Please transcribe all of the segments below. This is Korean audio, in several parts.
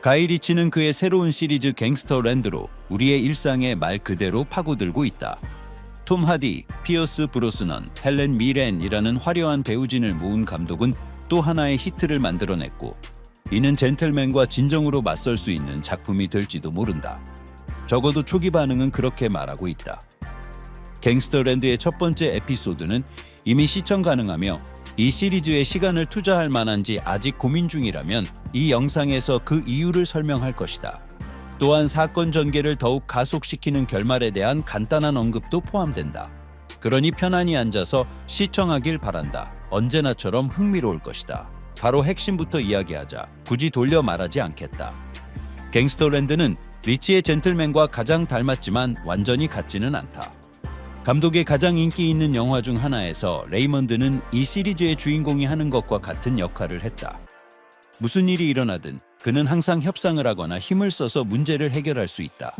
가이 리치는 그의 새로운 시리즈 갱스터랜드로 우리의 일상에 말 그대로 파고들고 있다. 톰 하디, 피어스 브로스넌, 헬렌 미렌이라는 화려한 배우진을 모은 감독은 또 하나의 히트를 만들어냈고, 이는 젠틀맨과 진정으로 맞설 수 있는 작품이 될지도 모른다. 적어도 초기 반응은 그렇게 말하고 있다. 갱스터랜드의 첫 번째 에피소드는 이미 시청 가능하며 이 시리즈에 시간을 투자할 만한지 아직 고민 중이라면 이 영상에서 그 이유를 설명할 것이다. 또한 사건 전개를 더욱 가속시키는 결말에 대한 간단한 언급도 포함된다. 그러니 편안히 앉아서 시청하길 바란다. 언제나처럼 흥미로울 것이다. 바로 핵심부터 이야기하자. 굳이 돌려 말하지 않겠다. 갱스터랜드는 리치의 젠틀맨과 가장 닮았지만 완전히 같지는 않다. 감독의 가장 인기 있는 영화 중 하나에서 레이먼드는 이 시리즈의 주인공이 하는 것과 같은 역할을 했다. 무슨 일이 일어나든 그는 항상 협상을 하거나 힘을 써서 문제를 해결할 수 있다.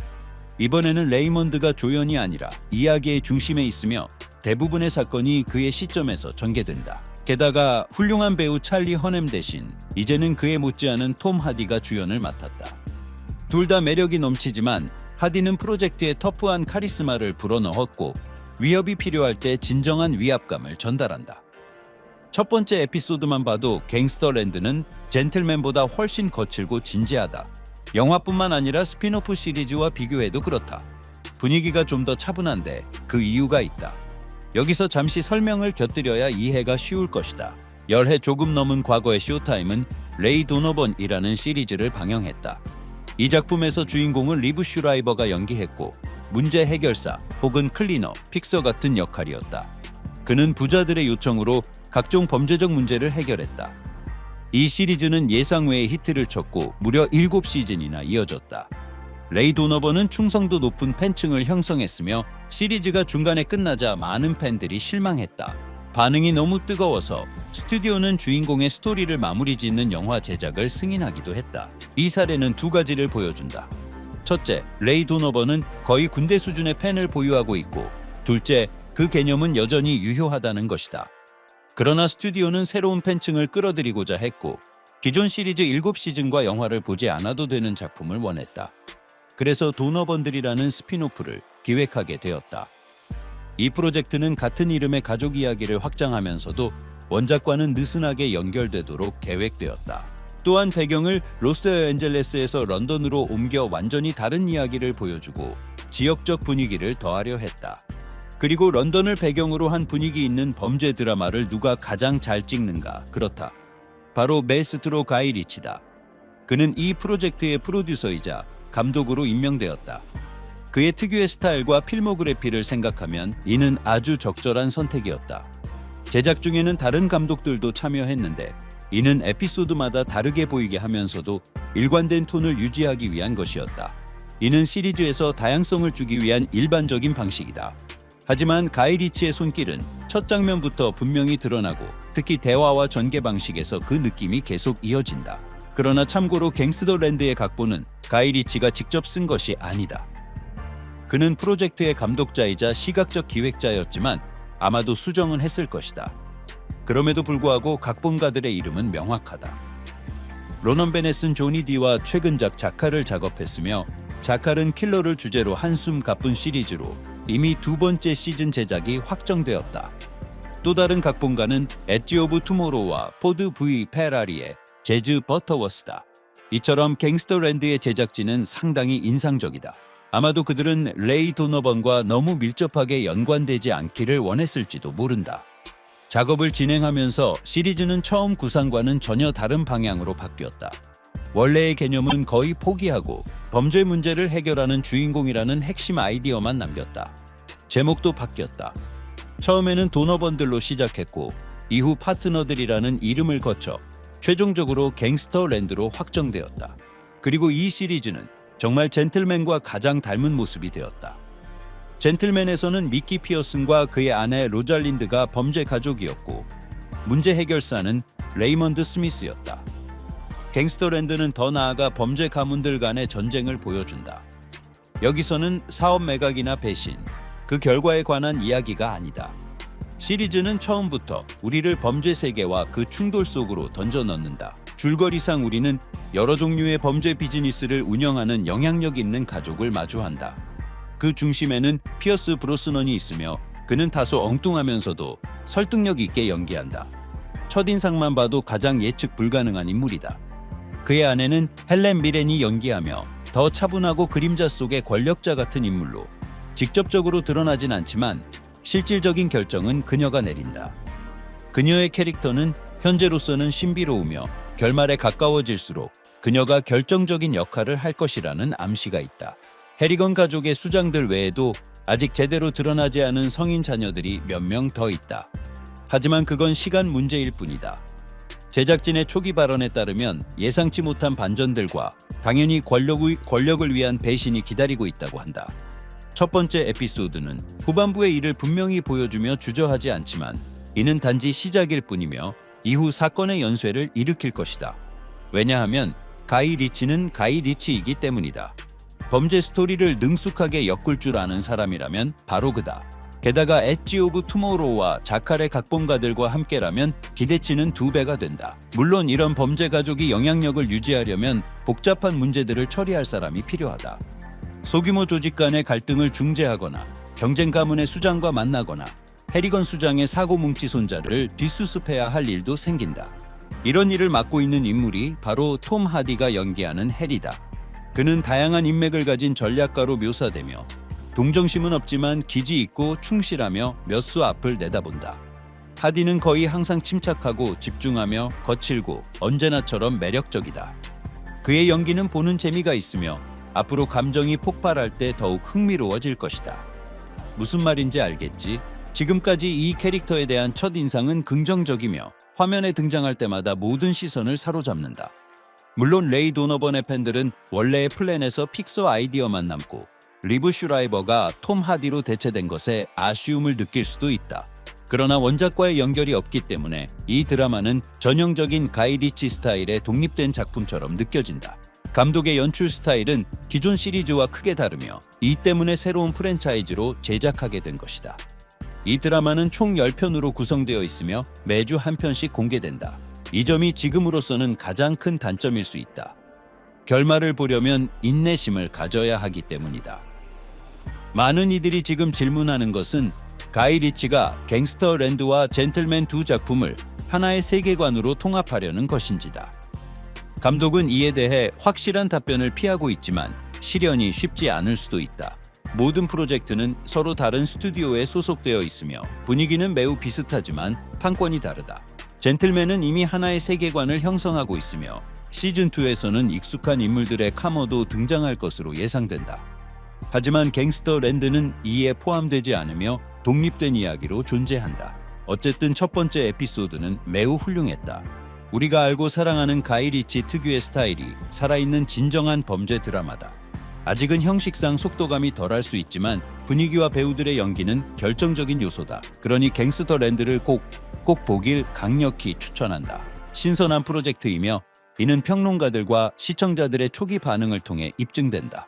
이번에는 레이먼드가 조연이 아니라 이야기의 중심에 있으며 대부분의 사건이 그의 시점에서 전개된다. 게다가 훌륭한 배우 찰리 허넴 대신 이제는 그에 못지않은 톰 하디가 주연을 맡았다. 둘 다 매력이 넘치지만 하디는 프로젝트에 터프한 카리스마를 불어넣었고 위협이 필요할 때 진정한 위압감을 전달한다. 첫 번째 에피소드만 봐도 갱스터랜드는 젠틀맨보다 훨씬 거칠고 진지하다. 영화뿐만 아니라 스핀오프 시리즈와 비교해도 그렇다. 분위기가 좀 더 차분한데 그 이유가 있다. 여기서 잠시 설명을 곁들여야 이해가 쉬울 것이다. 10해 조금 넘은 과거의 쇼타임은 레이 도너번이라는 시리즈를 방영했다. 이 작품에서 주인공은 리브 슈라이버가 연기했고 문제 해결사 혹은 클리너, 픽서 같은 역할이었다. 그는 부자들의 요청으로 각종 범죄적 문제를 해결했다. 이 시리즈는 예상 외의 히트를 쳤고 무려 7시즌이나 이어졌다. 레이 도너번은 충성도 높은 팬층을 형성했으며 시리즈가 중간에 끝나자 많은 팬들이 실망했다. 반응이 너무 뜨거워서 스튜디오는 주인공의 스토리를 마무리 짓는 영화 제작을 승인하기도 했다. 이 사례는 두 가지를 보여준다. 첫째, 레이 도너번은 거의 군대 수준의 팬을 보유하고 있고, 둘째, 그 개념은 여전히 유효하다는 것이다. 그러나 스튜디오는 새로운 팬층을 끌어들이고자 했고, 기존 시리즈 7시즌과 영화를 보지 않아도 되는 작품을 원했다. 그래서 도너번들이라는 스핀오프를 기획하게 되었다. 이 프로젝트는 같은 이름의 가족 이야기를 확장하면서도 원작과는 느슨하게 연결되도록 계획되었다. 또한 배경을 로스앤젤레스에서 런던으로 옮겨 완전히 다른 이야기를 보여주고 지역적 분위기를 더하려 했다. 그리고 런던을 배경으로 한 분위기 있는 범죄 드라마를 누가 가장 잘 찍는가? 그렇다. 바로 메스트로 가이 리치다. 그는 이 프로젝트의 프로듀서이자 감독으로 임명되었다. 그의 특유의 스타일과 필모그래피를 생각하면 이는 아주 적절한 선택이었다. 제작 중에는 다른 감독들도 참여했는데 이는 에피소드마다 다르게 보이게 하면서도 일관된 톤을 유지하기 위한 것이었다. 이는 시리즈에서 다양성을 주기 위한 일반적인 방식이다. 하지만 가이 리치의 손길은 첫 장면부터 분명히 드러나고 특히 대화와 전개 방식에서 그 느낌이 계속 이어진다. 그러나 참고로 갱스터랜드의 각본은 가이 리치가 직접 쓴 것이 아니다. 그는 프로젝트의 감독자이자 시각적 기획자였지만 아마도 수정은 했을 것이다. 그럼에도 불구하고 각본가들의 이름은 명확하다. 로넌 베넷은 조니 디와 최근작 자칼을 작업했으며 자칼은 킬러를 주제로 한숨 가쁜 시리즈로 이미 두 번째 시즌 제작이 확정되었다. 또 다른 각본가는 엣지 오브 투모로우와 포드 V 페라리의 재즈 버터워스다. 이처럼 갱스터랜드의 제작진은 상당히 인상적이다. 아마도 그들은 레이 도너번과 너무 밀접하게 연관되지 않기를 원했을지도 모른다. 작업을 진행하면서 시리즈는 처음 구상과는 전혀 다른 방향으로 바뀌었다. 원래의 개념은 거의 포기하고 범죄 문제를 해결하는 주인공이라는 핵심 아이디어만 남겼다. 제목도 바뀌었다. 처음에는 도너번들로 시작했고 이후 파트너들이라는 이름을 거쳐 최종적으로 갱스터랜드로 확정되었다. 그리고 이 시리즈는 정말 젠틀맨과 가장 닮은 모습이 되었다. 젠틀맨에서는 미키 피어슨과 그의 아내 로잘린드가 범죄 가족이었고 문제 해결사는 레이먼드 스미스였다. 갱스터랜드는 더 나아가 범죄 가문들 간의 전쟁을 보여준다. 여기서는 사업 매각이나 배신, 그 결과에 관한 이야기가 아니다. 시리즈는 처음부터 우리를 범죄 세계와 그 충돌 속으로 던져 넣는다. 줄거리상 우리는 여러 종류의 범죄 비즈니스를 운영하는 영향력 있는 가족을 마주한다. 그 중심에는 피어스 브로스넌이 있으며 그는 다소 엉뚱하면서도 설득력 있게 연기한다. 첫인상만 봐도 가장 예측 불가능한 인물이다. 그의 아내는 헬렌 미렌이 연기하며 더 차분하고 그림자 속의 권력자 같은 인물로 직접적으로 드러나진 않지만 실질적인 결정은 그녀가 내린다. 그녀의 캐릭터는 현재로서는 신비로우며 결말에 가까워질수록 그녀가 결정적인 역할을 할 것이라는 암시가 있다. 해리건 가족의 수장들 외에도 아직 제대로 드러나지 않은 성인 자녀들이 몇 명 더 있다. 하지만 그건 시간 문제일 뿐이다. 제작진의 초기 발언에 따르면 예상치 못한 반전들과 당연히 권력을 위한 배신이 기다리고 있다고 한다. 첫 번째 에피소드는 후반부의 일을 분명히 보여주며 주저하지 않지만 이는 단지 시작일 뿐이며 이후 사건의 연쇄를 일으킬 것이다. 왜냐하면 가이 리치는 가이 리치이기 때문이다. 범죄 스토리를 능숙하게 엮을 줄 아는 사람이라면 바로 그다. 게다가 엣지 오브 투모로우와 자칼의 각본가들과 함께라면 기대치는 2배가 된다. 물론 이런 범죄 가족이 영향력을 유지하려면 복잡한 문제들을 처리할 사람이 필요하다. 소규모 조직 간의 갈등을 중재하거나 경쟁 가문의 수장과 만나거나 해리건 수장의 사고 뭉치 손자를 뒷수습해야 할 일도 생긴다. 이런 일을 맡고 있는 인물이 바로 톰 하디가 연기하는 해리다. 그는 다양한 인맥을 가진 전략가로 묘사되며 동정심은 없지만 기지 있고 충실하며 몇 수 앞을 내다본다. 하디는 거의 항상 침착하고 집중하며 거칠고 언제나처럼 매력적이다. 그의 연기는 보는 재미가 있으며 앞으로 감정이 폭발할 때 더욱 흥미로워질 것이다. 무슨 말인지 알겠지? 지금까지 이 캐릭터에 대한 첫인상은 긍정적이며 화면에 등장할 때마다 모든 시선을 사로잡는다. 물론 레이 도너번의 팬들은 원래의 플랜에서 픽서 아이디어만 남고 리브 슈라이버가 톰 하디로 대체된 것에 아쉬움을 느낄 수도 있다. 그러나 원작과의 연결이 없기 때문에 이 드라마는 전형적인 가이 리치 스타일의 독립된 작품처럼 느껴진다. 감독의 연출 스타일은 기존 시리즈와 크게 다르며 이 때문에 새로운 프랜차이즈로 제작하게 된 것이다. 이 드라마는 총 10편으로 구성되어 있으며 매주 한 편씩 공개된다. 이 점이 지금으로서는 가장 큰 단점일 수 있다. 결말을 보려면 인내심을 가져야 하기 때문이다. 많은 이들이 지금 질문하는 것은 가이 리치가 갱스터랜드와 젠틀맨 두 작품을 하나의 세계관으로 통합하려는 것인지다. 감독은 이에 대해 확실한 답변을 피하고 있지만 실현이 쉽지 않을 수도 있다. 모든 프로젝트는 서로 다른 스튜디오에 소속되어 있으며 분위기는 매우 비슷하지만 판권이 다르다. 젠틀맨은 이미 하나의 세계관을 형성하고 있으며 시즌2에서는 익숙한 인물들의 카머도 등장할 것으로 예상된다. 하지만 갱스터랜드는 이에 포함되지 않으며 독립된 이야기로 존재한다. 어쨌든 첫 번째 에피소드는 매우 훌륭했다. 우리가 알고 사랑하는 가이 리치 특유의 스타일이 살아있는 진정한 범죄 드라마다. 아직은 형식상 속도감이 덜할 수 있지만 분위기와 배우들의 연기는 결정적인 요소다. 그러니 갱스터랜드를 꼭 보길 강력히 추천한다. 신선한 프로젝트이며 이는 평론가들과 시청자들의 초기 반응을 통해 입증된다.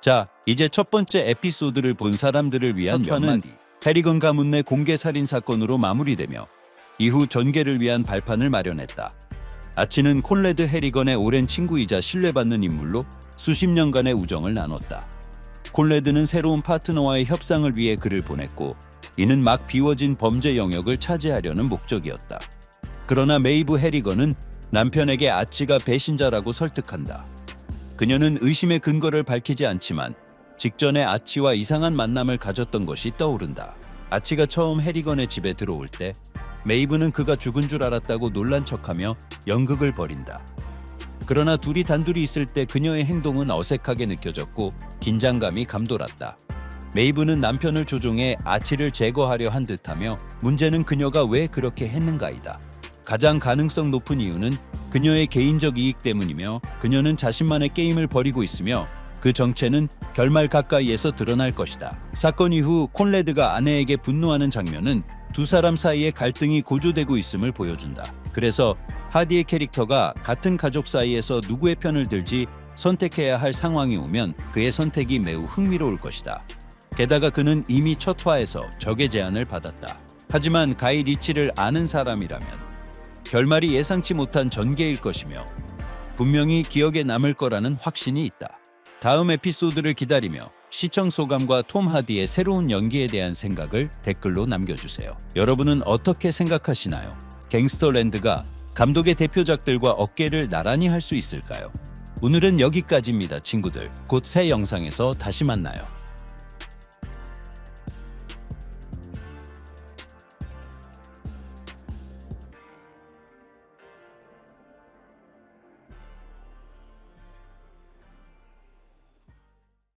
자, 이제 첫 번째 에피소드를 본 사람들을 위한 몇 마디. 해리건 가문 내 공개 살인 사건으로 마무리되며 이후 전개를 위한 발판을 마련했다. 아치는 콘레드 해리건의 오랜 친구이자 신뢰받는 인물로 수십 년간의 우정을 나눴다. 콘레드는 새로운 파트너와의 협상을 위해 그를 보냈고 이는 막 비워진 범죄 영역을 차지하려는 목적이었다. 그러나 메이브 해리건은 남편에게 아치가 배신자라고 설득한다. 그녀는 의심의 근거를 밝히지 않지만 직전에 아치와 이상한 만남을 가졌던 것이 떠오른다. 아치가 처음 해리건의 집에 들어올 때 메이브는 그가 죽은 줄 알았다고 놀란 척하며 연극을 벌인다. 그러나 둘이 단둘이 있을 때 그녀의 행동은 어색하게 느껴졌고 긴장감이 감돌았다. 메이브는 남편을 조종해 아치를 제거하려 한 듯하며 문제는 그녀가 왜 그렇게 했는가이다. 가장 가능성 높은 이유는 그녀의 개인적 이익 때문이며 그녀는 자신만의 게임을 벌이고 있으며 그 정체는 결말 가까이에서 드러날 것이다. 사건 이후 콘레드가 아내에게 분노하는 장면은 두 사람 사이의 갈등이 고조되고 있음을 보여준다. 그래서 하디의 캐릭터가 같은 가족 사이에서 누구의 편을 들지 선택해야 할 상황이 오면 그의 선택이 매우 흥미로울 것이다. 게다가 그는 이미 첫 화에서 적의 제안을 받았다. 하지만 가이 리치를 아는 사람이라면 결말이 예상치 못한 전개일 것이며 분명히 기억에 남을 거라는 확신이 있다. 다음 에피소드를 기다리며 시청 소감과 톰 하디의 새로운 연기에 대한 생각을 댓글로 남겨주세요. 여러분은 어떻게 생각하시나요? 갱스터랜드가 감독의 대표작들과 어깨를 나란히 할 수 있을까요? 오늘은 여기까지입니다, 친구들. 곧 새 영상에서 다시 만나요.